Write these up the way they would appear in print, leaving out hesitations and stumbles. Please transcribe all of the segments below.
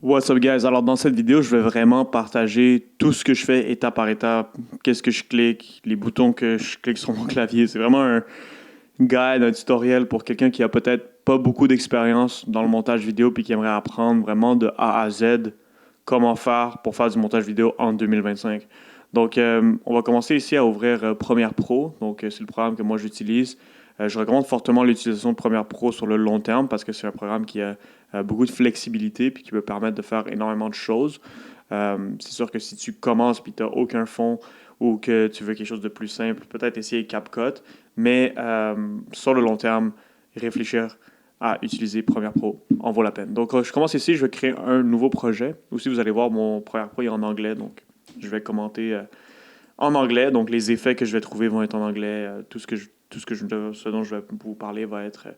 What's up guys? Alors dans cette vidéo, je vais vraiment partager tout ce que je fais étape par étape, qu'est-ce que je clique, les boutons que je clique sur mon clavier. C'est vraiment un guide, un tutoriel pour quelqu'un qui a peut-être pas beaucoup d'expérience dans le montage vidéo puis qui aimerait apprendre vraiment de A à Z comment faire pour faire du montage vidéo en 2025. Donc on va commencer ici à ouvrir Premiere Pro. Donc c'est le programme que moi j'utilise. Je recommande fortement l'utilisation de Premiere Pro sur le long terme parce que c'est un programme qui a beaucoup de flexibilité puis qui peut permettre de faire énormément de choses. C'est sûr que si tu commences et tu n'as aucun fond ou que tu veux quelque chose de plus simple, peut-être essayer CapCut, mais sur le long terme, réfléchir à utiliser Premiere Pro en vaut la peine. Donc je commence ici, je vais créer un nouveau projet. Aussi, vous allez voir, mon Premiere Pro est en anglais, donc je vais commenter en anglais. Donc les effets que je vais trouver vont être en anglais. Ce dont je vais vous parler va être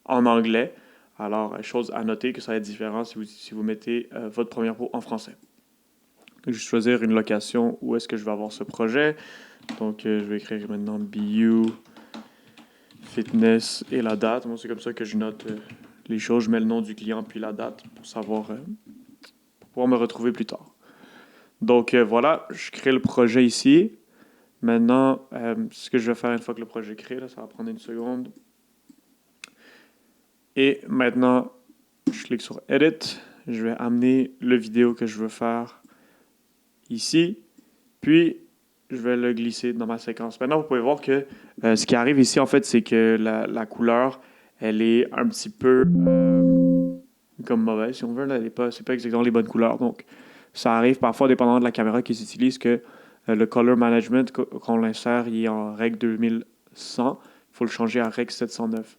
en anglais. Alors, chose à noter que ça va être différent si vous mettez votre Premiere Pro en français. Je vais choisir une location où est-ce que je vais avoir ce projet. Donc, je vais écrire maintenant BU, Fitness et la date. Moi, c'est comme ça que je note les choses. Je mets le nom du client puis la date pour savoir, pour pouvoir me retrouver plus tard. Donc, voilà, je crée le projet ici. Maintenant, ce que je vais faire une fois que le projet est créé, là, ça va prendre une seconde. Et maintenant, je clique sur Edit. Je vais amener le vidéo que je veux faire ici. Puis, je vais le glisser dans ma séquence. Maintenant, vous pouvez voir que ce qui arrive ici, en fait, c'est que la couleur, elle est un petit peu comme mauvaise, si on veut. Là, c'est pas exactement les bonnes couleurs. Donc, ça arrive parfois, dépendamment de la caméra qui s'utilise, que le color management, quand on l'insère, il est en règle 2100. Il faut le changer à règle 709.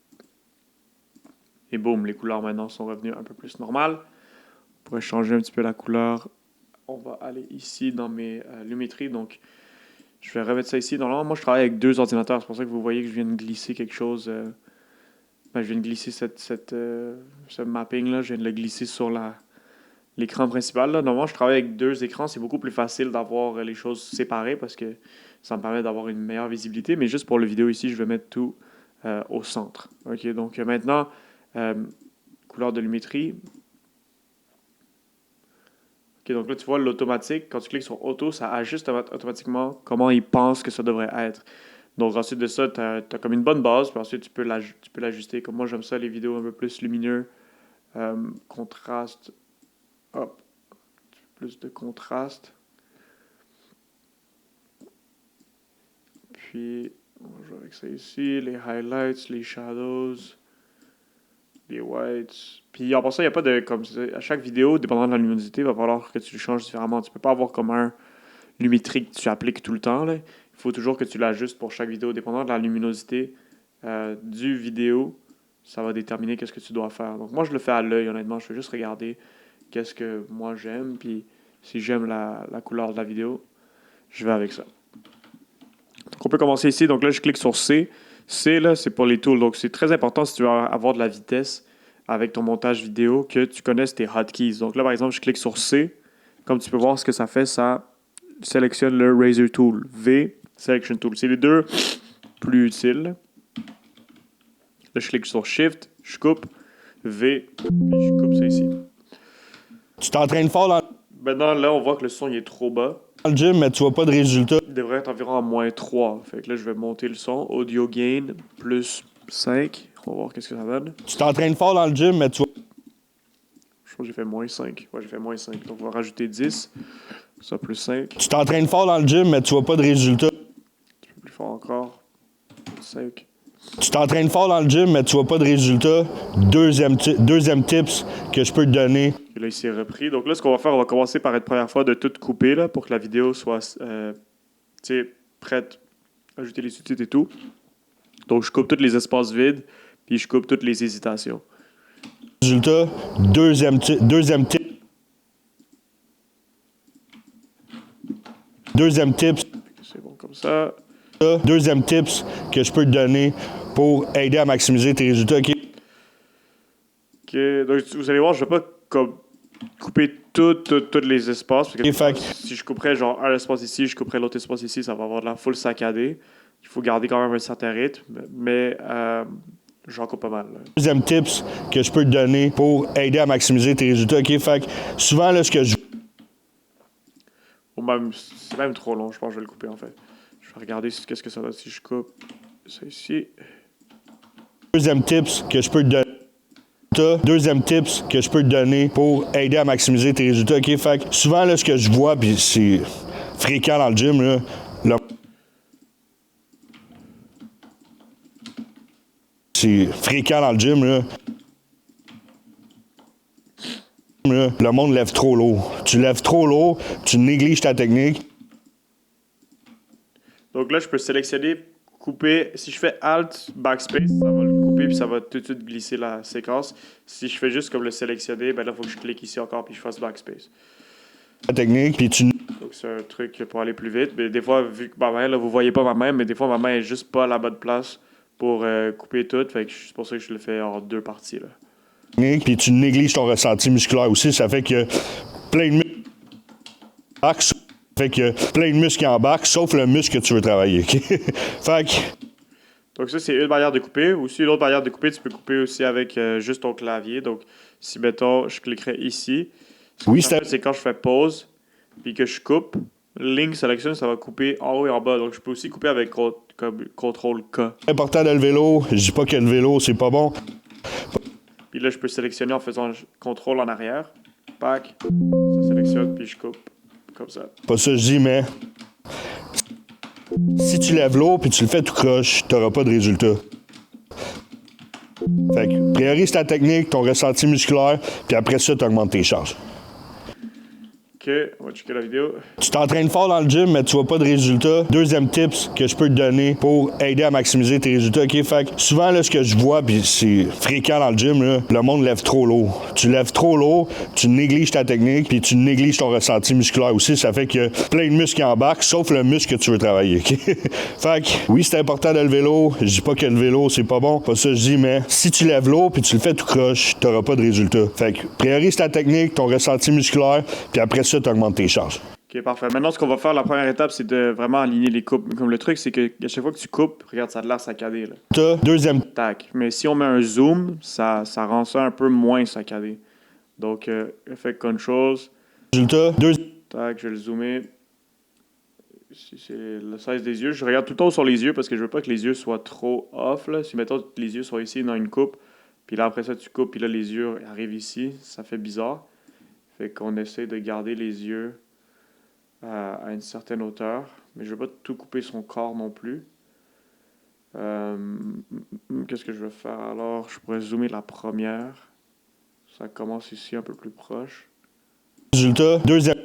Et boum, les couleurs maintenant sont revenues un peu plus normales. On pourrait changer un petit peu la couleur. On va aller ici dans mes lumétries. Donc, je vais remettre ça ici. Normalement, moi, je travaille avec deux ordinateurs. C'est pour ça que vous voyez que je viens de glisser quelque chose. Je viens de glisser ce mapping-là. Je viens de le glisser sur l'écran principal. Là. Normalement, je travaille avec deux écrans. C'est beaucoup plus facile d'avoir les choses séparées parce que ça me permet d'avoir une meilleure visibilité. Mais juste pour la vidéo ici, je vais mettre tout au centre. OK, donc maintenant, couleur de lumétrie. OK, donc là, tu vois l'automatique. Quand tu cliques sur Auto, ça ajuste automatiquement comment il pense que ça devrait être. Donc ensuite de ça, tu as comme une bonne base. Puis ensuite, tu peux l'ajuster. Comme moi, j'aime ça, les vidéos un peu plus lumineux. Contraste. Hop. Plus de contraste. Puis, on joue avec ça ici. Les highlights, les shadows. Les whites. Puis en passant, il n'y a pas de. Comme à chaque vidéo, dépendant de la luminosité, il va falloir que tu le changes différemment. Tu ne peux pas avoir comme un lumétrie que tu appliques tout le temps. Là. Il faut toujours que tu l'ajustes pour chaque vidéo. Dépendant de la luminosité du vidéo, ça va déterminer qu'est-ce que tu dois faire. Donc moi, je le fais à l'œil, honnêtement. Je fais juste regarder qu'est-ce que moi j'aime. Puis si j'aime la couleur de la vidéo, je vais avec ça. Donc on peut commencer ici. Donc là, je clique sur C. C, là, c'est pour les tools. Donc, c'est très important si tu veux avoir de la vitesse avec ton montage vidéo que tu connaisses tes hotkeys. Donc là, par exemple, je clique sur C. Comme tu peux voir ce que ça fait, ça sélectionne le Razor Tool. V, Selection Tool. C'est les deux plus utiles. Là, je clique sur Shift, je coupe, V, puis je coupe ça ici. Tu t'entraînes fort dans Maintenant, là, on voit que le son il est trop bas. le gym, mais tu vois pas de résultat. Il devrait être environ à -3. Fait que là, je vais monter le son. Audio gain, plus 5. On va voir qu'est-ce que ça donne. Tu t'entraînes fort dans le gym, mais tu vois. Je pense que j'ai fait -5. Ouais, j'ai fait -5. Donc, on va rajouter 10. Ça, plus 5. Tu t'entraînes fort dans le gym, mais tu vois pas de résultat. Un petit peu plus fort encore. 5. Tu t'entraînes fort dans le gym, mais tu vois pas de résultat. Deuxième tips que je peux te donner. Et là, il s'est repris. Donc là, ce qu'on va faire, on va commencer par être première fois de tout couper là, pour que la vidéo soit prête à ajouter les sous-titres et tout. Donc, je coupe tous les espaces vides, puis je coupe toutes les hésitations. Résultat. Deuxième tip. Deuxième tips. C'est bon comme ça. Deuxième tips que je peux te donner pour aider à maximiser tes résultats. OK? OK. Donc, vous allez voir, je ne vais pas comme couper tous les espaces. Parce que si je couperais genre un espace ici, je couperais l'autre espace ici, ça va avoir de la full saccadée. Il faut garder quand même un certain rythme. Mais J'en coupe pas mal. Là. Deuxième tips que je peux te donner pour aider à maximiser tes résultats. OK? Fait que souvent, là, ce que je... Ou même, c'est même trop long, je pense que je vais le couper en fait. Je vais regarder qu'est-ce que ça donne si je coupe ça ici. Deuxième tips que je peux te donner. Deuxième tips que je peux te donner pour aider à maximiser tes résultats. OK? Fait que souvent, là, ce que je vois, puis c'est fréquent dans le gym, là, c'est fréquent dans le gym, là. Le monde lève trop lourd. Tu lèves trop lourd, tu négliges ta technique. Donc là, je peux sélectionner, couper. Si je fais Alt, Backspace, ça va le couper puis ça va tout de suite glisser la séquence. Si je fais juste comme le sélectionner, ben là, il faut que je clique ici encore puis je fasse Backspace. Ta technique, puis tu... Donc c'est un truc pour aller plus vite. Mais des fois, vu que ma main, là, vous voyez pas ma main, mais des fois, ma main est juste pas à la bonne place pour couper tout. Fait que c'est pour ça que je le fais en deux parties, là. Puis tu négliges ton ressenti musculaire aussi. Ça fait que plein de muscles qui embarquent, sauf le muscle que tu veux travailler. Okay? Fait que... Donc ça, c'est une manière de couper. Aussi, l'autre manière de couper, tu peux couper aussi avec juste ton clavier. Donc, si, mettons, je cliquerais ici. Oui, c'est quand je fais pause, puis que je coupe. Ligne selection, ça va couper en haut et en bas. Donc, je peux aussi couper avec comme CTRL K. C'est important de le vélo. Je dis pas que le vélo, c'est pas bon. Puis là, je peux sélectionner en faisant CTRL en arrière. Pac. Ça sélectionne, puis je coupe. Comme ça. Pas ça, je dis, mais... Si tu lèves l'eau puis tu le fais tout croche, t'auras pas de résultat. Fait que priorise ta technique, ton ressenti musculaire, puis après ça, tu augmentes tes charges. OK, on va checker la vidéo. Tu t'entraînes fort dans le gym, mais tu vois pas de résultats. Deuxième tips que je peux te donner pour aider à maximiser tes résultats. OK? Fait que souvent, là, ce que je vois, puis c'est fréquent dans le gym, là, le monde lève trop lourd. Tu lèves trop lourd, tu négliges ta technique, puis tu négliges ton ressenti musculaire aussi. Ça fait que plein de muscles qui embarquent, sauf le muscle que tu veux travailler. OK? Fait que oui, c'est important de le vélo. Je dis pas que le vélo, c'est pas bon. Pas ça, je dis, mais si tu lèves lourd puis tu le fais tout croche, t'auras pas de résultats. Fait que priorise ta technique, ton ressenti musculaire, puis après ça, tu augmentes tes charges. OK, parfait. Maintenant, ce qu'on va faire, la première étape, c'est de vraiment aligner les coupes. Comme le truc, c'est que à chaque fois que tu coupes, regarde, ça a l'air saccadé. Là. Deuxième. Tac. Mais si on met un zoom, ça rend ça un peu moins saccadé. Donc, Effect Controls. Résultat. Tac, je vais le zoomer. Si c'est le size des yeux, je regarde tout le temps sur les yeux parce que je veux pas que les yeux soient trop off. Là. Si, mettons, les yeux sont ici dans une coupe, puis là, après ça, tu coupes, puis là, les yeux arrivent ici, ça fait bizarre. Fait qu'on essaie de garder les yeux à une certaine hauteur. Mais je ne veux pas tout couper son corps non plus. Qu'est-ce que je vais faire alors? Je pourrais zoomer la première. Ça commence ici un peu plus proche. Résultat. Deuxième.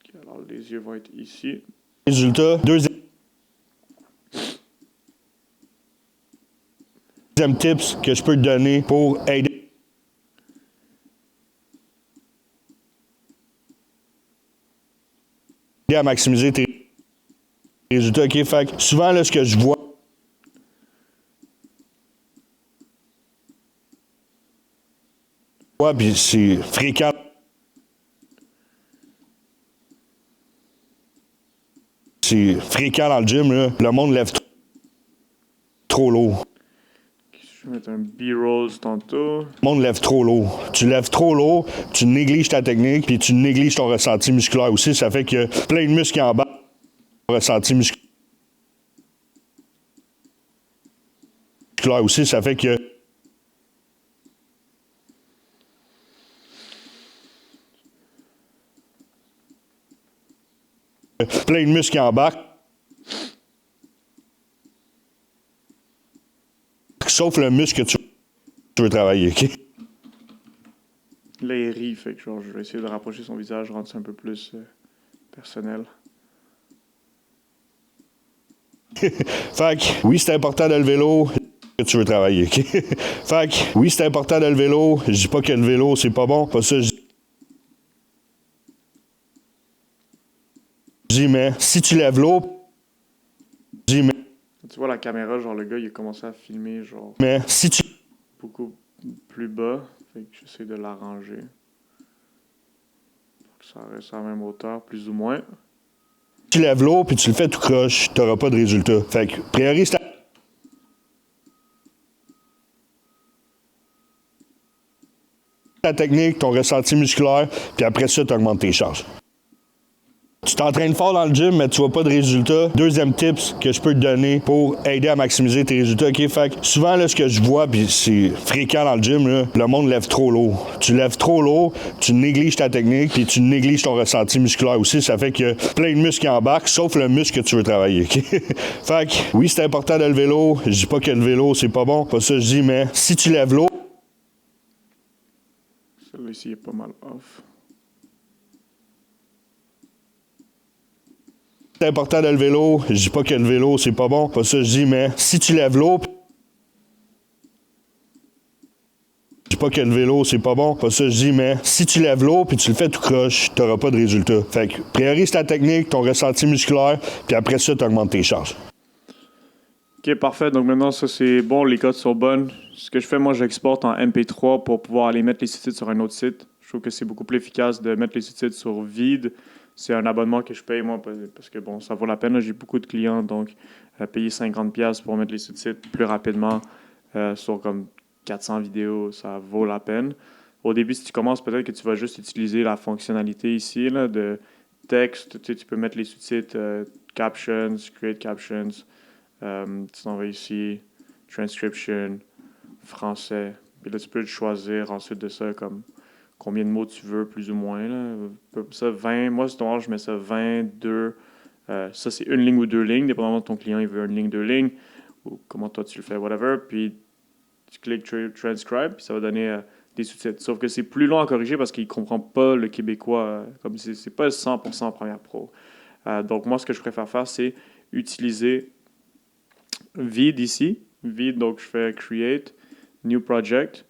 Okay, alors les yeux vont être ici. Résultat. Deuxième tips que je peux te donner pour aider à maximiser tes résultats. OK? Fait que souvent, là, ce que je vois, puis c'est fréquent. C'est fréquent dans le gym, là. Le monde lève trop lourd. Je vais mettre un B-Rolls tantôt. Le monde lève trop lourd. Tu lèves trop lourd, tu négliges ta technique, puis tu négliges ton ressenti musculaire aussi. Ça fait que plein de muscles qui embarquent ton ressenti musculaire aussi. Ça fait que plein de muscles qui embarquent, sauf le muscle que tu veux travailler. OK? Là, il rit, fait que genre, je vais essayer de rapprocher son visage, rendre ça un peu plus personnel. Fait que oui, c'est important de le vélo que tu veux travailler. Okay? Fait que oui, c'est important de le vélo. Je dis pas que le vélo, c'est pas bon. Pas ça, je dis, mais si tu lèves l'eau, Tu vois la caméra, genre le gars, il a commencé à filmer, genre. Mais si tu. Beaucoup plus bas, fait que j'essaie de l'arranger. Ça reste à la même hauteur, plus ou moins. Tu lèves l'eau puis tu le fais tout croche, t'auras pas de résultat. Fait que priorise ta ta technique, ton ressenti musculaire, puis après ça, tu augmentes tes charges. Tu t'entraînes fort dans le gym, mais tu vois pas de résultats. Deuxième tips que je peux te donner pour aider à maximiser tes résultats. OK? Fait que souvent, là, ce que je vois, puis c'est fréquent dans le gym, là, le monde lève trop lourd. Tu lèves trop lourd, tu négliges ta technique, puis tu négliges ton ressenti musculaire aussi. Ça fait que plein de muscles qui embarquent, sauf le muscle que tu veux travailler. OK? Fait que oui, c'est important de lever lourd. Je dis pas que le vélo, c'est pas bon. Pas ça que je dis, mais si tu lèves lourd. Celui-là ici est pas mal off. C'est important de lever lourd. Je dis pas que le vélo, c'est pas bon. Pas ça que je dis, mais si tu lèves lourd. Je dis pas que le vélo, c'est pas bon. Pas ça que je dis, mais si tu lèves lourd puis tu le fais tout croche, t'auras pas de résultat. Fait que priorise ta technique, ton ressenti musculaire, puis après ça, tu augmentes tes charges. Ok, parfait. Donc maintenant, ça c'est bon, les codes sont bonnes. Ce que je fais, moi, j'exporte en MP3 pour pouvoir aller mettre les sous-titres sur un autre site. Je trouve que c'est beaucoup plus efficace de mettre les sous-titres sur vide. C'est un abonnement que je paye, moi, parce que bon, ça vaut la peine. Là. J'ai beaucoup de clients, donc payer 50$ pour mettre les sous-titres plus rapidement sur comme 400 vidéos, ça vaut la peine. Au début, si tu commences, peut-être que tu vas juste utiliser la fonctionnalité ici là, de texte. Tu peux mettre les sous-titres, captions, create captions. Tu t'en vas ici, transcription, français. Puis là, tu peux choisir ensuite de ça comme combien de mots tu veux, plus ou moins. Là. Ça, 20. Moi, c'est je mets ça 22. Ça, c'est une ligne ou deux lignes, dépendamment de ton client, il veut une ligne, deux lignes, ou comment toi tu le fais, whatever. Puis tu cliques transcribe, puis ça va donner des sous-titres. Sauf que c'est plus long à corriger parce qu'il ne comprend pas le québécois, comme c'est pas 100% Premiere Pro. Donc, moi, ce que je préfère faire, c'est utiliser vide ici. Vide, donc je fais create, new project.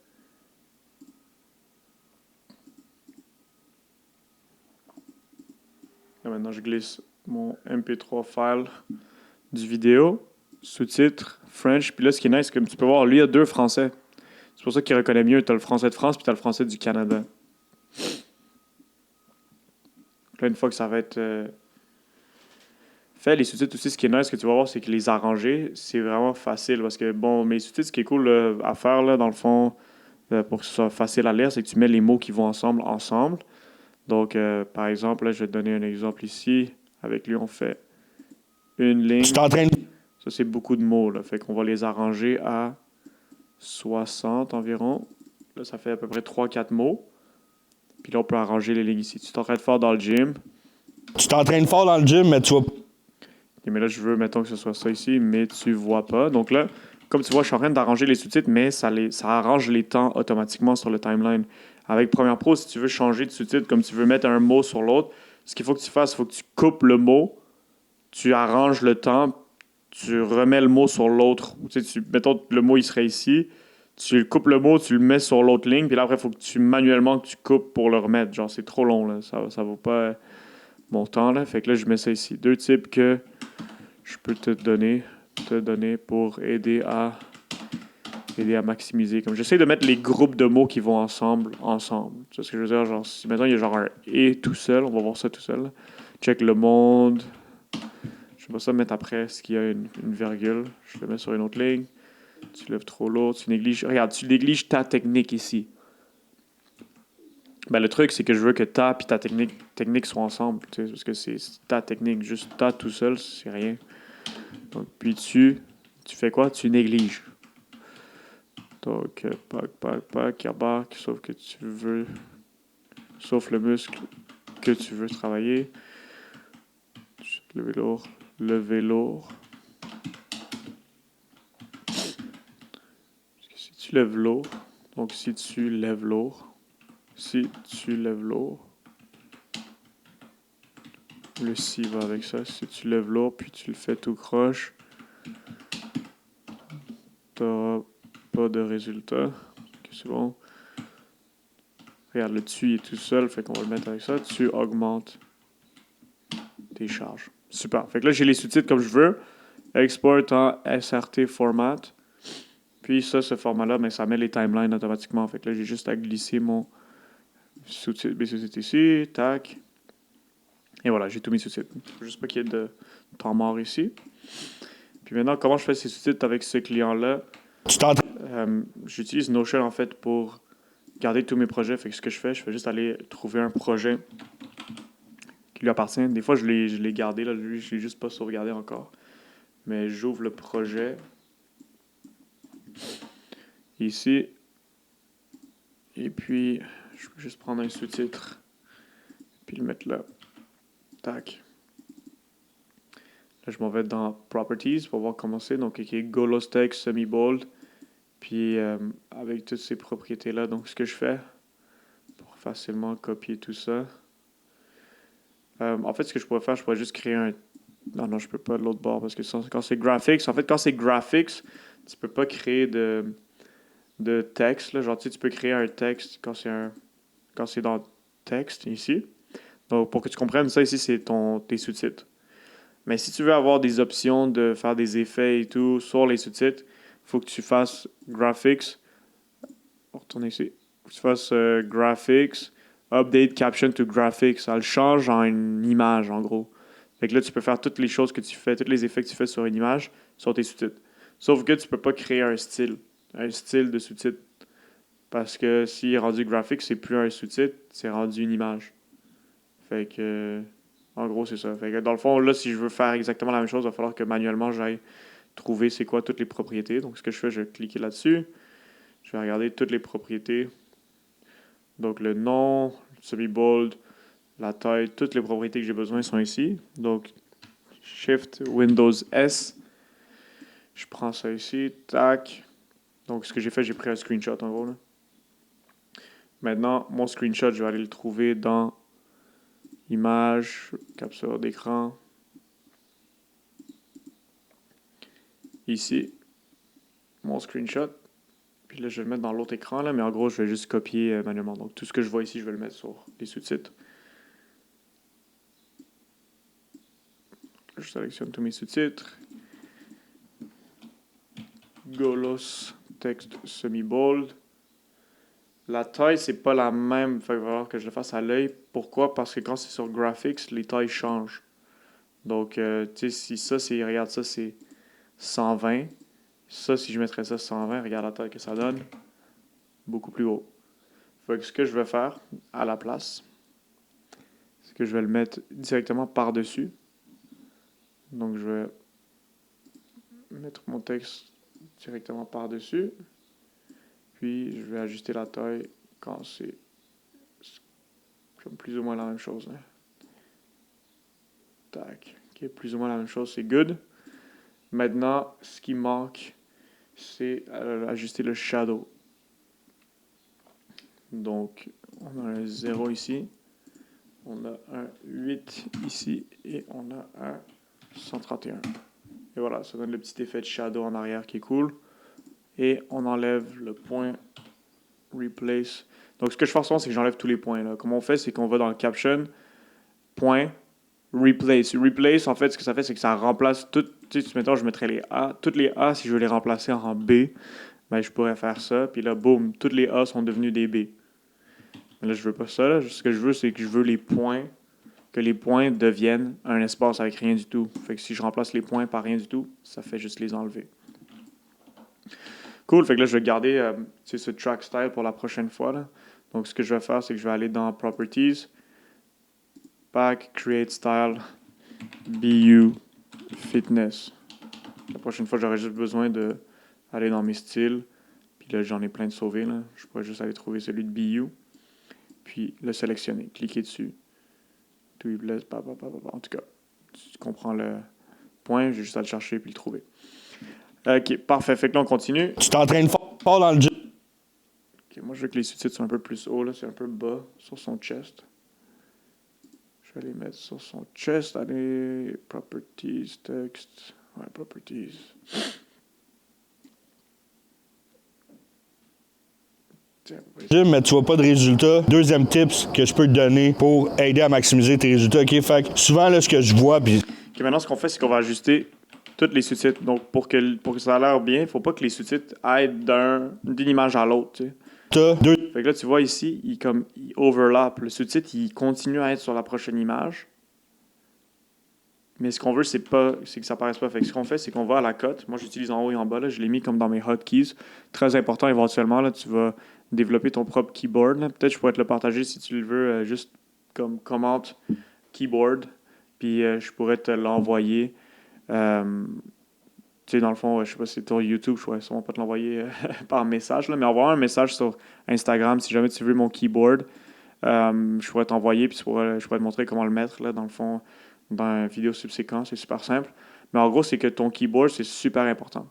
Là, maintenant, je glisse mon MP3 file du vidéo, sous-titres, French. Puis là, ce qui est nice, comme tu peux voir, lui, il y a deux français. C'est pour ça qu'il reconnaît mieux. Tu as le français de France, puis tu as le français du Canada. Là, une fois que ça va être fait, les sous-titres aussi, ce qui est nice, que tu vas voir, c'est que les arranger, c'est vraiment facile. Parce que, bon, mes sous-titres, ce qui est cool à faire, là, dans le fond, pour que ce soit facile à lire, c'est que tu mets les mots qui vont ensemble. Donc, par exemple, là, je vais te donner un exemple ici. Avec lui, on fait une ligne. Tu t'entraînes. Ça, c'est beaucoup de mots. Là. Fait qu'on va les arranger à 60 environ. Là, ça fait à peu près 3-4 mots. Puis là, on peut arranger les lignes ici. Tu t'entraînes fort dans le gym. Tu t'entraînes fort dans le gym, mais tu vois. Okay, mais là, je veux, mettons que ce soit ça ici, mais tu vois pas. Donc là, comme tu vois, je suis en train d'arranger les sous-titres, mais ça arrange les temps automatiquement sur le timeline. Avec Premiere Pro, si tu veux changer de sous-titre, comme tu veux mettre un mot sur l'autre, ce qu'il faut que tu fasses, il faut que tu coupes le mot, tu arranges le temps, tu remets le mot sur l'autre. Mettons, le mot, il serait ici. Tu coupes le mot, tu le mets sur l'autre ligne, puis là, après, il faut que tu manuellement que tu coupes pour le remettre. Genre, c'est trop long, là. Ça vaut pas mon temps, là. Fait que là, je mets ça ici. Deux types que je peux te donner pour aider à maximiser. Comme j'essaie de mettre les groupes de mots qui vont ensemble. Tu sais ce que je veux dire? Genre, si maintenant il y a genre un « et » tout seul, on va voir ça tout seul. Là. Check le monde. Je vais pas ça mettre après ce qu'il y a une virgule. Je le mets sur une autre ligne. Tu lèves trop lourd, tu négliges. Regarde, tu négliges ta technique ici. Ben, le truc, c'est que je veux que ta et ta technique soient ensemble. Tu sais, parce que c'est ta technique. Juste ta tout seul, c'est rien. Donc, puis tu fais quoi? Tu négliges. Donc, pack, embarque, sauf le muscle que tu veux travailler. Lever lourd. Si tu lèves lourd, le si va avec ça. Si tu lèves lourd, puis tu le fais tout croche, t'auras pas de résultat. Okay, c'est bon. Regarde, le tu est tout seul, fait qu'on va le mettre avec ça. Tu augmentes tes charges. Super. Fait que là, j'ai les sous-titres comme je veux. Export en SRT format. Puis ça, ce format-là, mais ça met les timelines automatiquement. Fait que là, j'ai juste à glisser mes sous-titres ici. Tac. Et voilà, j'ai tous mes sous-titres. Il faut juste pas qu'il y ait de temps mort ici. Puis maintenant, comment je fais ces sous-titres avec ce client-là? J'utilise Notion, en fait, pour garder tous mes projets. Fait que ce que je fais juste aller trouver un projet qui lui appartient. Des fois, je l'ai gardé, là, lui, je l'ai juste pas sauvegardé encore. Mais j'ouvre le projet ici. Et puis, je peux juste prendre un sous-titre. Puis le mettre là. Tac. Là, je m'en vais dans Properties pour voir comment c'est. Donc, OK, Golos Text, Semi-Bold. Puis, avec toutes ces propriétés-là. Donc, ce que je fais pour facilement copier tout ça. En fait, ce que je pourrais faire, je pourrais juste créer un... Non, je peux pas de l'autre bord parce que quand c'est graphics, en fait, quand c'est graphics, tu peux pas créer de texte. Là. Genre, tu peux créer un texte quand c'est dans texte ici. Donc, pour que tu comprennes ça, ici, c'est tes sous-titres. Mais si tu veux avoir des options de faire des effets et tout sur les sous-titres, il faut que tu fasses graphics. On va retourner ici. Faut que tu fasses graphics, update caption to graphics. Ça le change en une image, en gros. Fait que là, tu peux faire toutes les choses que tu fais, tous les effets que tu fais sur une image, sur tes sous-titres. Sauf que tu peux pas créer un style de sous-titre. Parce que s'il est rendu graphique, c'est plus un sous-titre, c'est rendu une image. Fait que, en gros, c'est ça. Fait que dans le fond, là, si je veux faire exactement la même chose, il va falloir que manuellement, j'aille trouver c'est quoi toutes les propriétés. Donc, ce que je fais, je vais cliquer là-dessus. Je vais regarder toutes les propriétés. Donc, le nom, le semi-bold, la taille, toutes les propriétés que j'ai besoin sont ici. Donc, Shift Windows S. Je prends ça ici. Tac. Donc, ce que j'ai fait, j'ai pris un screenshot en gros. Là. Maintenant, mon screenshot, je vais aller le trouver dans Images, capture d'écran. Ici, mon screenshot. Puis là, je vais le mettre dans l'autre écran, là, mais en gros, je vais juste copier manuellement. Donc, tout ce que je vois ici, je vais le mettre sur les sous-titres. Je sélectionne tous mes sous-titres. Golos, texte semi-bold. La taille, c'est pas la même. Il va falloir que je le fasse à l'œil. Pourquoi? Parce que quand c'est sur graphics, les tailles changent. Donc, tu sais, si ça, regarde, ça, c'est 120. Ça, si je mettrais ça 120, regarde la taille que ça donne. Beaucoup plus haut. Fait que ce que je vais faire à la place, c'est que je vais le mettre directement par-dessus. Donc, je vais mettre mon texte directement par-dessus. Puis, je vais ajuster la taille quand c'est comme plus ou moins la même chose. Hein. Tac. OK, plus ou moins la même chose, c'est good. Maintenant, ce qui manque, c'est ajuster le shadow. Donc, on a un 0 ici. On a un 8 ici. Et on a un 131. Et voilà, ça donne le petit effet de shadow en arrière qui est cool. Et on enlève le point replace. Donc, ce que je fais en ce moment, c'est que j'enlève tous les points. Là. Comment on fait, c'est qu'on va dans le caption, point, replace. Replace, en fait, ce que ça fait, c'est que ça remplace tout. Tu sais, mettons, je mettrais les A. Toutes les A, si je veux les remplacer en B, ben, je pourrais faire ça. Puis là, boum, toutes les A sont devenues des B. Mais là, je veux pas ça. Là. Ce que je veux, c'est que je veux que les points deviennent un espace avec rien du tout. Fait que si je remplace les points par rien du tout, ça fait juste les enlever. Cool, fait que là, je vais garder ce track style pour la prochaine fois. Là. Donc, ce que je vais faire, c'est que je vais aller dans Properties, Pack, Create Style, BU, Fitness. La prochaine fois, j'aurai juste besoin d'aller dans mes styles. Puis là, j'en ai plein de sauvés. Là. Je pourrais juste aller trouver celui de BU. Puis le sélectionner, cliquer dessus. En tout cas, tu comprends le point. J'ai juste à le chercher puis le trouver. OK, parfait. Fait que là, on continue. Tu t'entraînes fort dans le gym. OK, moi, je veux que les sous-titres soient un peu plus hauts. Là. C'est un peu bas sur son chest. Je vais les mettre sur son chest. Allez, Properties, Text. Ouais, Properties. Gym, mais tu vois pas de résultats. Deuxième tips que je peux te donner pour aider à maximiser tes résultats. OK, fait que souvent, là, ce que je vois, puis... OK, maintenant, ce qu'on fait, c'est qu'on va ajuster tous les sous-titres. Donc, pour que ça a l'air bien, il ne faut pas que les sous-titres aillent d'une image à l'autre. Tu sais. Fait que là, tu vois ici, il overlap. Le sous-titre, il continue à être sur la prochaine image. Mais ce qu'on veut, c'est que ça ne paraisse pas. Fait que ce qu'on fait, c'est qu'on va à la cote. Moi, j'utilise en haut et en bas. Là. Je l'ai mis comme dans mes hotkeys. Très important, éventuellement, là, tu vas développer ton propre keyboard. Là. Peut-être que je pourrais te le partager si tu le veux, juste comme commente keyboard, puis je pourrais te l'envoyer. Euh, Tu sais, dans le fond, je sais pas si c'est ton YouTube, je pourrais sûrement pas te l'envoyer par message, là, mais envoie un message sur Instagram si jamais tu veux mon keyboard. Je pourrais t'envoyer, puis je pourrais te montrer comment le mettre, là, dans le fond, dans une vidéo subséquente. C'est super simple. Mais en gros, c'est que ton keyboard, c'est super important.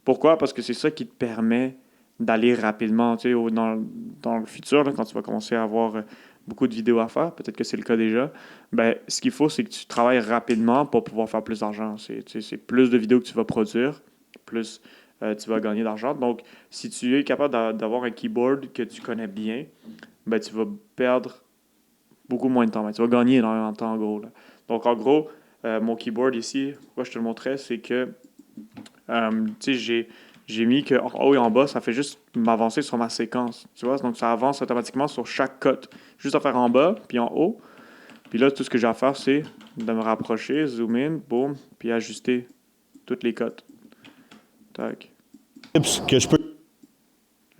Pourquoi? Parce que c'est ça qui te permet d'aller rapidement, tu sais, dans le futur, là, quand tu vas commencer à avoir beaucoup de vidéos à faire, peut-être que c'est le cas déjà, ben, ce qu'il faut, c'est que tu travailles rapidement pour pouvoir faire plus d'argent. Tu sais, c'est plus de vidéos que tu vas produire, plus tu vas gagner d'argent. Donc, si tu es capable d'avoir un keyboard que tu connais bien, ben, tu vas perdre beaucoup moins de temps. Ben, tu vas gagner énormément de temps, en gros. Là. Donc, en gros, mon keyboard ici, pourquoi je te le montrais, c'est que tu sais, j'ai mis que en haut et en bas, ça fait juste m'avancer sur ma séquence. Tu vois? Donc, ça avance automatiquement sur chaque cote. Juste à faire en bas, puis en haut. Puis là, tout ce que j'ai à faire, c'est de me rapprocher, zoom in, boum, puis ajuster toutes les cotes. Tac. Tips que je peux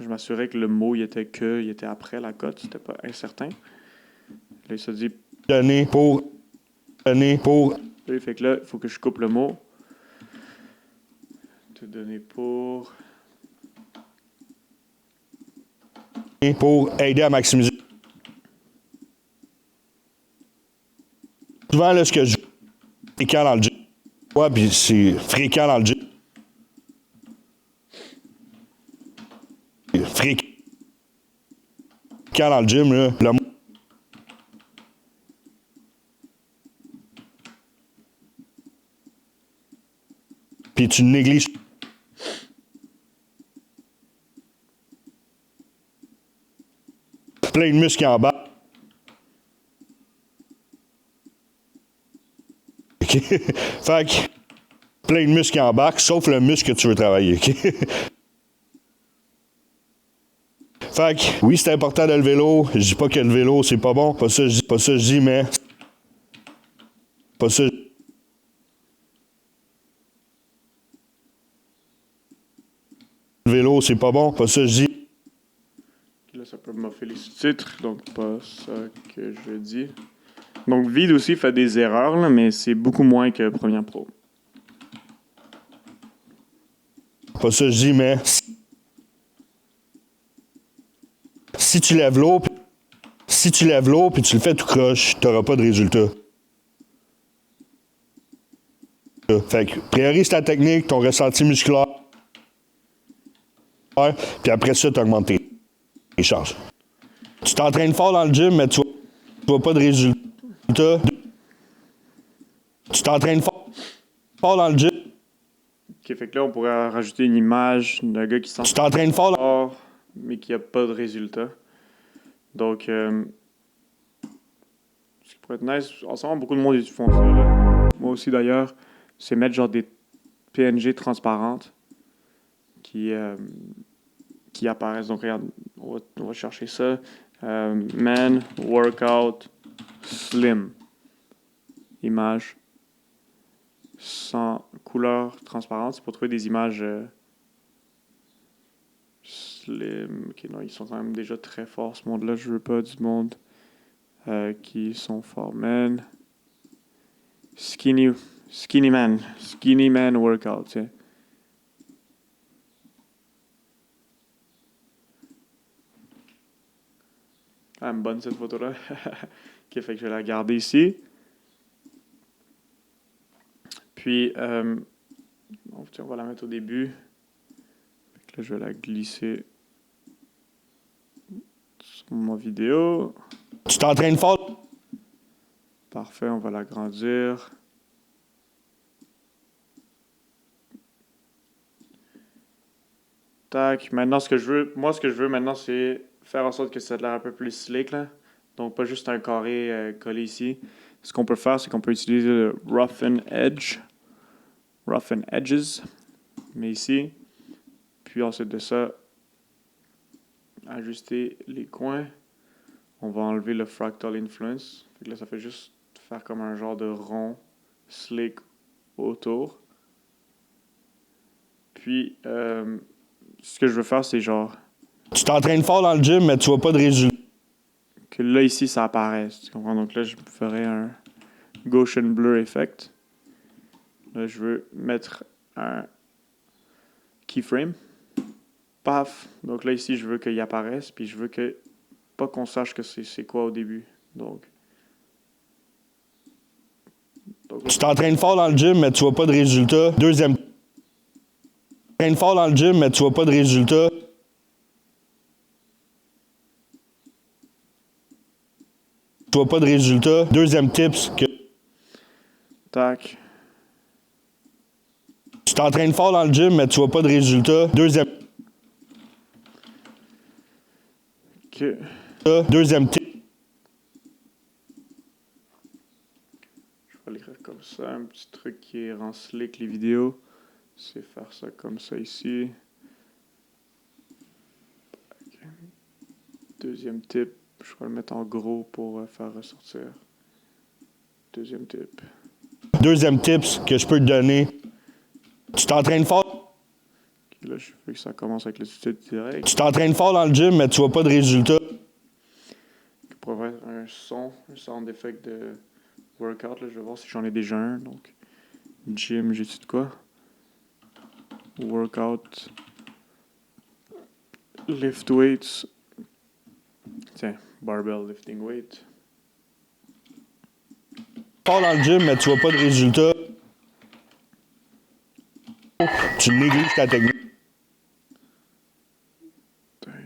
Je m'assurais que le mot, il était après la cote. C'était pas incertain. Là, il se dit, donner pour là, fait que là, il faut que je coupe le mot. Te donner pour aider à maximiser. Souvent, là, ce que je fréquent dans le gym, ouais, puis c'est fréquent dans le gym. Fréquent dans le gym, là, puis tu négliges plein de muscles en bas. OK? Fait que plein de muscles en bas, sauf le muscle que tu veux travailler. OK? Fait que oui, c'est important de le vélo. Je dis pas que le vélo, c'est pas bon. Pas ça, je dis, mais. Pas ça. Le vélo, c'est pas bon. Pas ça, je dis. là, ça peut m'offrir les sous-titres, donc pas ça que je dis. Donc, Vide aussi fait des erreurs, là, mais c'est beaucoup moins que Premiere Pro. Pas ça, je dis, mais. Si tu lèves l'eau, puis tu le fais tout croche, t'auras pas de résultat. Fait que priorise ta technique, ton ressenti musculaire, puis après ça, tu augmentes tes chances. Tu t'entraînes fort dans le gym, mais tu vois pas de résultat. Tu t'entraînes fort dans le gym. Ok, fait que là, on pourrait rajouter une image d'un gars qui Tu t'entraînes fort fort, mais qui a pas de résultat. Donc, ce qui pourrait être nice, en ce moment, beaucoup de monde font ça. Là. Moi aussi, d'ailleurs, c'est mettre genre des PNG transparentes qui, euh, qui apparaissent. Donc, regarde, on va chercher ça. Man, workout, slim. Image sans couleur transparente. C'est pour trouver des images slim. Ok, non, ils sont quand même déjà très forts, ce monde-là. Je veux pas du monde qui sont forts. Man. Skinny man. Skinny man workout, tu sais. Ah, elle me bonne cette photo-là. Ok, fait que je vais la garder ici. Puis, on va la mettre au début. Fait que là, je vais la glisser sur ma vidéo. Tu t'entraînes fort. Parfait, on va l'agrandir. Tac. Maintenant, ce que je veux maintenant, c'est faire en sorte que ça ait l'air un peu plus slick, là. Donc, pas juste un carré collé ici. Ce qu'on peut faire, c'est qu'on peut utiliser le Rough and Edge. Rough and Edges. Mais ici. Puis ensuite de ça, ajuster les coins. On va enlever le Fractal Influence. Fait que là, ça fait juste faire comme un genre de rond slick autour. Puis, ce que je veux faire, c'est genre Tu t'entraînes fort dans le gym, mais tu vois pas de résultats. Que là, ici, ça apparaît. Tu comprends? Donc là, je ferai un Gaussian Blur Effect. Là, je veux mettre un keyframe. Paf! Donc là, ici, je veux qu'il apparaisse, puis je veux que pas qu'on sache que c'est quoi au début. Donc Tu t'entraînes fort dans le gym, mais tu vois pas de résultats. Deuxième. Tu t'entraînes fort dans le gym, mais tu vois pas de résultats. Tu vois pas de résultats. Deuxième tips que. tac. Tu t'entraînes fort dans le gym, mais tu vois pas de résultats. Deuxième. Que Deuxième tip. je vais l'écrire comme ça. Un petit truc qui rend slick les vidéos. C'est faire ça comme ça ici. Okay. Deuxième tip. Je vais le mettre en gros pour faire ressortir. Deuxième tip. Deuxième tips que je peux te donner. Tu t'entraînes fort. Okay, là, je veux que ça commence avec le sous-titre direct. Tu t'entraînes fort dans le gym, mais tu vois pas de résultats. Pour avoir un sound effect de workout. Là, je vais voir si j'en ai déjà un. Donc, gym, j'ai-tu de quoi? Workout. Lift weights. Tiens, barbell lifting weight. Fort dans le gym, mais tu vois pas de résultats. Tu négliges ta technique.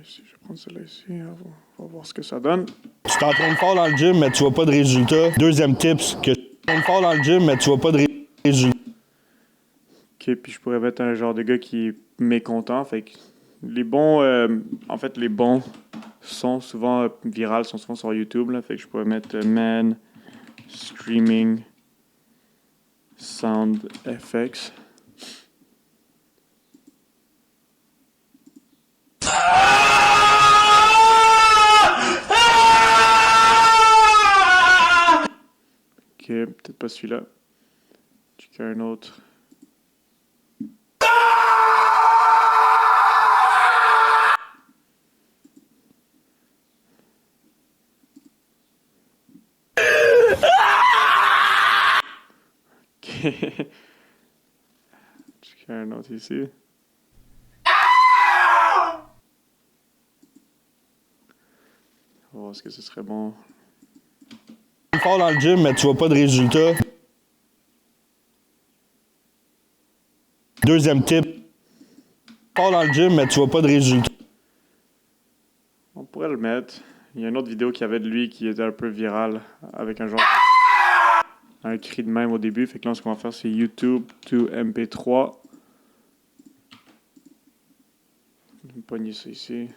Ici, je vais prendre celle-là ici. On va voir ce que ça donne. Tu t'entraînes fort dans le gym, mais tu vois pas de résultats. Deuxième tips que tu t'entraînes fort dans le gym, mais tu vois pas de résultats. Ok, puis je pourrais mettre un genre de gars qui est mécontent. Fait que les bons, en fait, les bons sons souvent virales sont souvent sur YouTube. Là, fait que je pourrais mettre Man Streaming Sound Effects. Ok, peut-être pas celui-là. Checker un autre. Ok. Checker un autre ici. On va voir ce que ce serait bon. Tu t'entraînes fort dans le gym, mais tu vois pas de résultats. Deuxième tip. Fort dans le gym, mais tu vois pas de résultats. On pourrait le mettre. Il y a une autre vidéo qui avait de lui qui était un peu virale avec un genre. Un cri de même au début. Fait que là, ce qu'on va faire, c'est YouTube to MP3. Je vais pogner ça ici.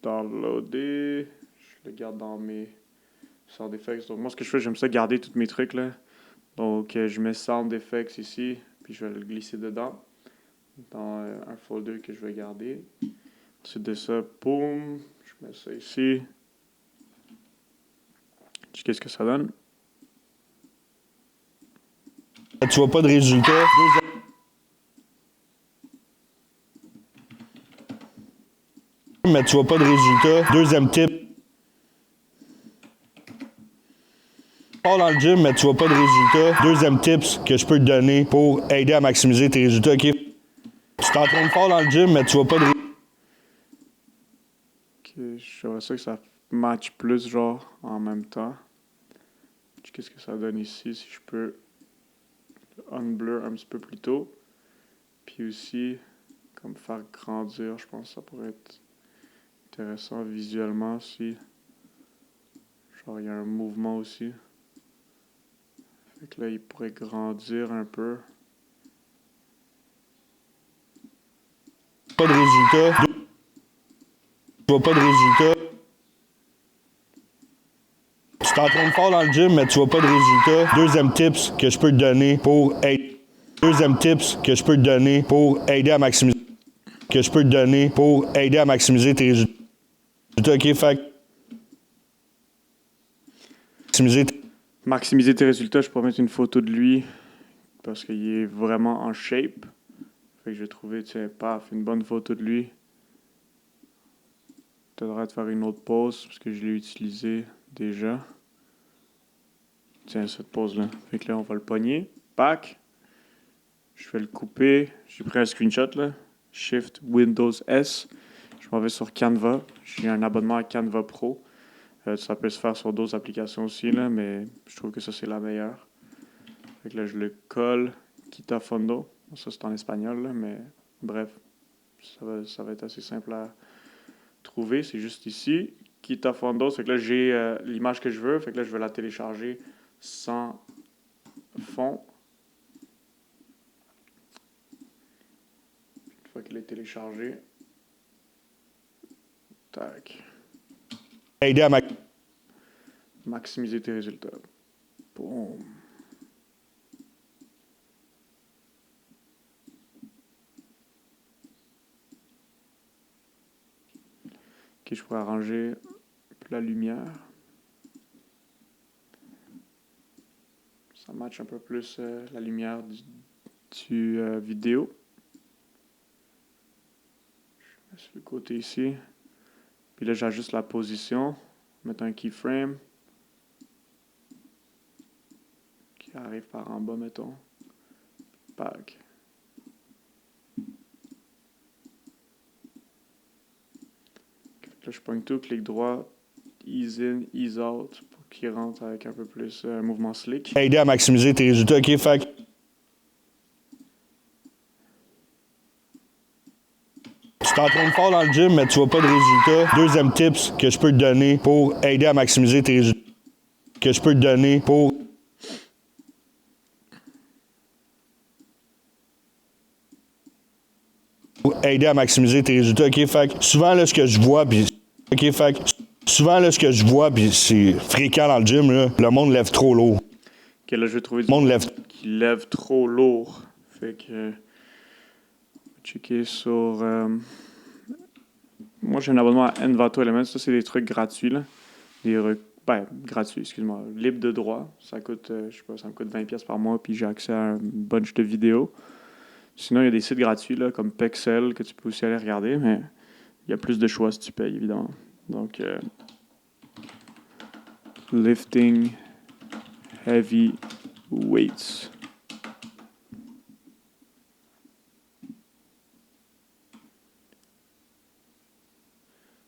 Downloader. Je le garde dans mes sound effects. Donc, moi, ce que je fais, j'aime ça garder tous mes trucs là. Donc, je mets sound effects ici. Puis, je vais le glisser dedans. Dans un folder que je vais garder. Ensuite de ça, boum. Je mets ça ici. Qu'est-ce que ça donne? Tu vois pas de résultats. Mais tu vois pas de résultats. Deuxième tip. Fort dans le gym, mais tu vois pas de résultats. Deuxième tips que je peux te donner pour aider à maximiser tes résultats. Ok? Tu t'entraînes fort dans le gym, mais tu vois pas de résultats. Ok, j'aimerais ça que ça match plus, genre, en même temps. Qu'est-ce que ça donne ici, si je peux unblur un petit peu plus tôt. Puis aussi, comme faire grandir, je pense que ça pourrait être intéressant visuellement aussi. Genre, il y a un mouvement aussi. Fait que là, il pourrait grandir un peu. Pas de résultats. Tu vois pas de résultats. Tu t'entraînes fort dans le gym, mais tu vois pas de résultats. Deuxième tips que je peux te donner pour aider. Deuxième tips que je peux te donner pour aider à maximiser. Que je peux te donner pour aider à maximiser tes résultats. Ok, fait. Maximiser tes résultats, je pourrais mettre une photo de lui parce qu'il est vraiment en shape. Fait que j'ai trouvé, tiens, paf, une bonne photo de lui. Tu devrais te faire une autre pause parce que je l'ai utilisé déjà. Tiens, cette pause-là. Fait que là, on va le pogner. Pack. Je vais le couper. J'ai pris un screenshot là. Shift Windows S. Je m'en vais sur Canva. J'ai un abonnement à Canva Pro. Ça peut se faire sur d'autres applications aussi, là, mais je trouve que ça, c'est la meilleure. Fait que là, je le colle. Quita fondo. Ça, c'est en espagnol, là, mais bref. Ça va être assez simple à trouver. C'est juste ici. Quita fondo. Fait que là, j'ai l'image que je veux. Fait que là, je vais la télécharger sans fond. Une fois qu'elle est téléchargée. Tac. Aider à Maximiser tes résultats. Boum. Ok, je pourrais arranger la lumière. Ça matche un peu plus la lumière du vidéo. Je mets sur le côté ici. Puis là, j'ajuste la position. Mettre un keyframe. Qui arrive par en bas, mettons. Pack. Là, je pogne tout, clic droit, ease in, ease out, pour qu'il rentre avec un peu plus un mouvement slick. aider à maximiser tes résultats. OK, fait que tu t'entraînes fort dans le gym, mais tu vois pas de résultats. Deuxième tips que je peux te donner pour aider à maximiser tes résultats. Que je peux te donner pour aider à maximiser tes résultats. OK, fait que souvent, là, ce que je vois, puis OK, fait que souvent, là, ce que je vois, puis c'est fréquent dans le gym, là, le monde lève trop lourd. Ok, là, je vais trouver Le monde lève. qui lève trop lourd. Fait que. Checker sur. Moi, j'ai un abonnement à Envato Elements. Ça, c'est des trucs gratuits, là. Gratuits, excuse-moi. Libre de droit. Ça coûte, je sais pas, ça me coûte 20$ par mois, puis j'ai accès à un bunch de vidéos. Sinon, il y a des sites gratuits, là, comme Pexel, que tu peux aussi aller regarder, mais il y a plus de choix si tu payes, évidemment. Donc, lifting heavy weights.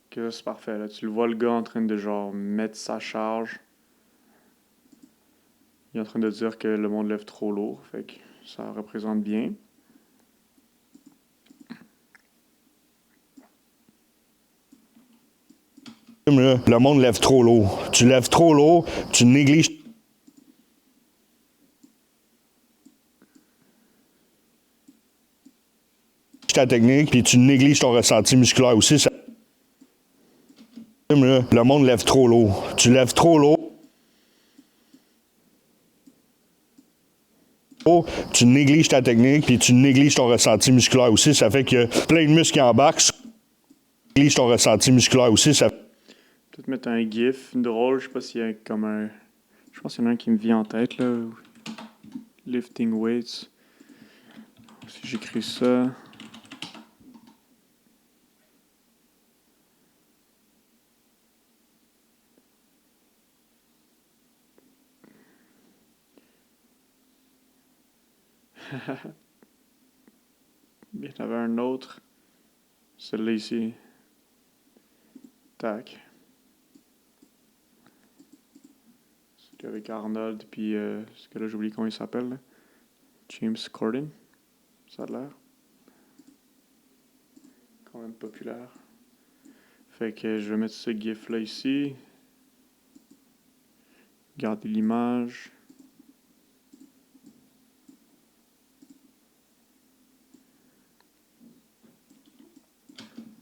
Ok, c'est parfait. Là, tu le vois, le gars en train de genre mettre sa charge. Il est en train de dire que le monde lève trop lourd. Fait que ça représente bien. Le monde lève trop lourd. Tu lèves trop lourd, tu négliges ta technique, puis tu négliges ton ressenti musculaire aussi. Le monde lève trop lourd. Tu lèves trop lourd. Tu négliges ta technique, puis tu négliges ton ressenti musculaire aussi. Ça fait que plein de muscles qui embarquent. Tu négliges ton ressenti musculaire aussi. Ça... Peut-être mettre un GIF drôle. Je sais pas s'il y a comme un. Je pense qu'il y en a un qui me vient en tête, là. Lifting weights. Si j'écris ça. Il y en avait un autre. Celui-là ici. Tac. Celui avec Arnold, puis ce que là, j'oublie comment il s'appelle. Là. James Corden. Ça a l'air. Quand même populaire. Fait que je vais mettre ce GIF-là ici. Garder l'image.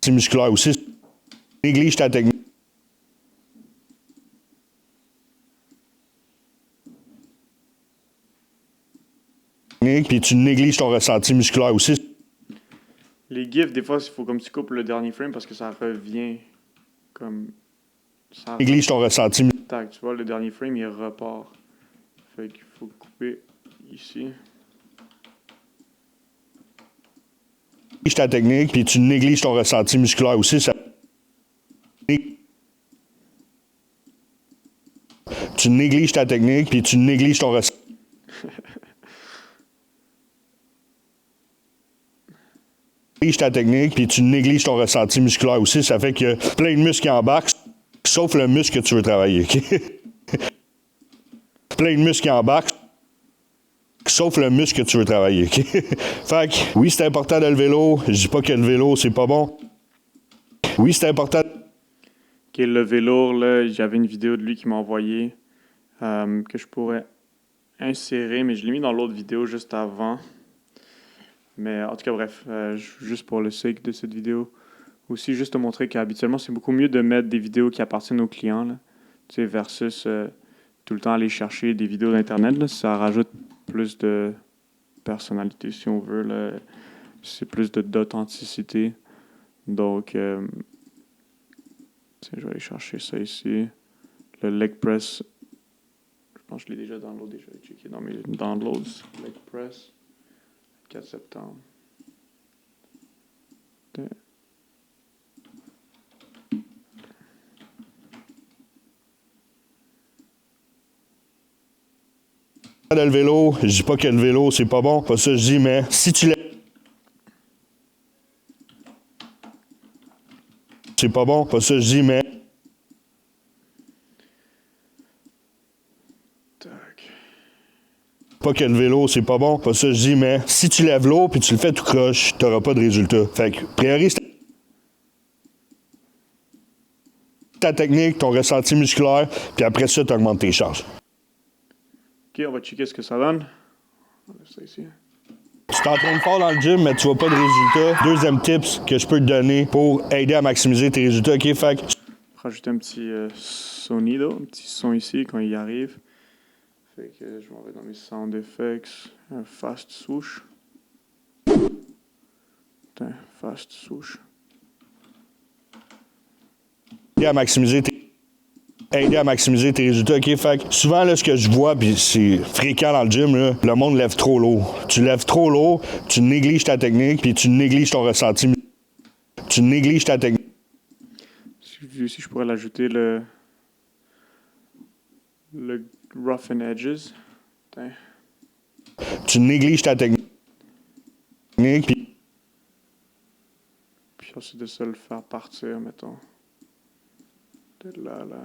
C'est musculaire aussi. Néglige ta technique. Puis tu négliges ton ressenti musculaire aussi. Les GIFs, des fois, il faut comme tu coupes le dernier frame parce que ça revient comme. Ça Néglige ton ressenti musculaire. Tac, tu vois, le dernier frame, il repart. Fait qu'il faut couper ici. ta technique, puis tu négliges ton ressenti musculaire aussi. Tu négliges ta technique, puis tu négliges ton ressenti. Ta technique, puis tu négliges ton ressenti musculaire aussi. Ça fait que plein de muscles qui embarquent, sauf le muscle que tu veux travailler. Plein de muscles qui embarquent, sauf le muscle que tu veux travailler. Fait que, oui, c'est important de le vélo. Je dis pas que le vélo, c'est pas bon. Oui, c'est important. OK, le vélo, là, j'avais une vidéo de lui qui m'a envoyé que je pourrais insérer, mais je l'ai mis dans l'autre vidéo juste avant. Mais en tout cas, bref, juste pour le sake de cette vidéo, aussi juste te montrer qu'habituellement, c'est beaucoup mieux de mettre des vidéos qui appartiennent aux clients, là, tu sais, versus tout le temps aller chercher des vidéos d'Internet. Là, ça rajoute plus de personnalité, si on veut. Là. C'est plus d'authenticité. Donc, je vais aller chercher ça ici. Le leg press, je pense que je l'ai déjà downloadé. Je vais checker dans mes downloads. Leg press. 4 septembre. Le vélo, je dis pas que le vélo, c'est pas bon. Pas ça, je dis, mais si tu l'aimes. C'est pas bon. Pas ça, je dis, mais. Pas que le vélo, c'est pas bon. Pas ça, je dis, mais si tu lèves l'eau puis tu le fais tout croche, t'auras pas de résultat. Fait que, priorise ta technique, ton ressenti musculaire, puis après ça, tu augmentes tes charges. OK, on va checker ce que ça donne. On laisse ça ici. Tu t'entraînes fort dans le gym, mais tu vois pas de résultats. Deuxième tips que je peux te donner pour aider à maximiser tes résultats. OK, fait que... Rajouter un petit sonido, un petit son ici quand il arrive. Fait que je m'en vais dans mes sound effects, un fast swoosh. Putain, fast swoosh. Aider à maximiser tes résultats. OK, fait que souvent, là, ce que je vois, puis c'est fréquent dans le gym, là, le monde lève trop lourd. Tu lèves trop lourd, tu négliges ta technique, puis tu négliges ton ressenti. Tu négliges ta technique. Si je pourrais l'ajouter, le rough and edges. Putain. Tu négliges ta technique, puis ensuite de ça, le faire partir, mettons. De là, là.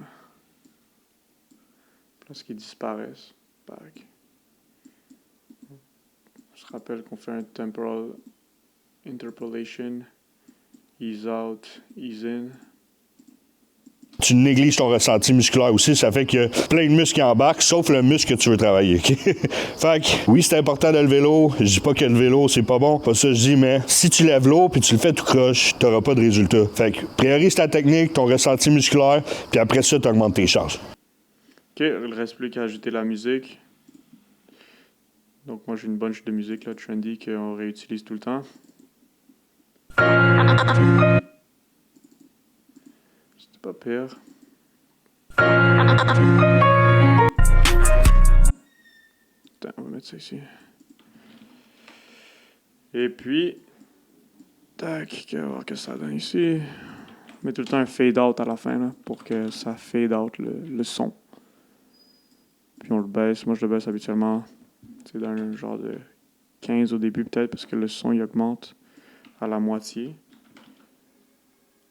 Parce qu'ils disparaissent. Back. On se rappelle qu'on fait un temporal interpolation. Ease out, ease in. Tu négliges ton ressenti musculaire aussi. Ça fait que plein de muscles qui embarquent, sauf le muscle que tu veux travailler. Fait que, oui, c'est important de le vélo. Je dis pas que le vélo, c'est pas bon. Pas ça, je dis, mais si tu lèves l'eau puis tu le fais tout croche, t'auras pas de résultat. Fait que, priorise ta technique, ton ressenti musculaire, puis après ça, tu augmentes tes charges. OK, il ne reste plus qu'à ajouter la musique. Donc, moi, j'ai une bunch de musique là, trendy qu'on réutilise tout le temps. C'était pas pire. Attends, on va mettre ça ici. Et puis, tac, on va voir que ça donne ici. On met tout le temps un fade out à la fin là, pour que ça fade out le son. Puis on le baisse. Moi, je le baisse habituellement dans un genre de 15 au début peut-être parce que le son il augmente à la moitié.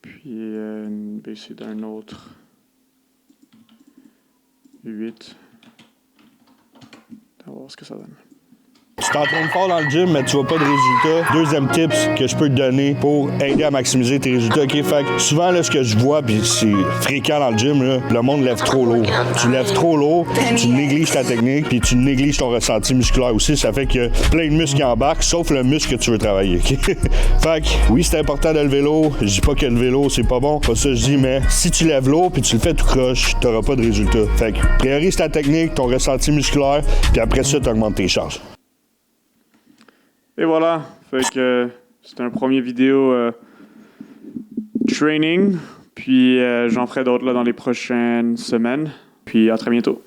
Puis baisser d'un autre 8. On va voir ce que ça donne. Tu t'entraînes fort dans le gym, mais tu vois pas de résultats. Deuxième tips que je peux te donner pour aider à maximiser tes résultats. OK, fait que souvent, là, ce que je vois, puis c'est fréquent dans le gym, là, le monde lève trop lourd. Tu lèves trop lourd, tu négliges ta technique, puis tu négliges ton ressenti musculaire aussi. Ça fait que plein de muscles qui embarquent, sauf le muscle que tu veux travailler. OK? Fait que, oui, c'est important de le vélo. Je dis pas que le vélo, c'est pas bon. Pas ça, je dis, mais si tu lèves l'eau puis tu le fais tout croche, t'auras pas de résultat. Fait que, priorise ta technique, ton ressenti musculaire, puis après ça, tu augmentes tes charges. Et voilà, fait que c'était un premier vidéo training, puis j'en ferai d'autres là dans les prochaines semaines, puis à très bientôt.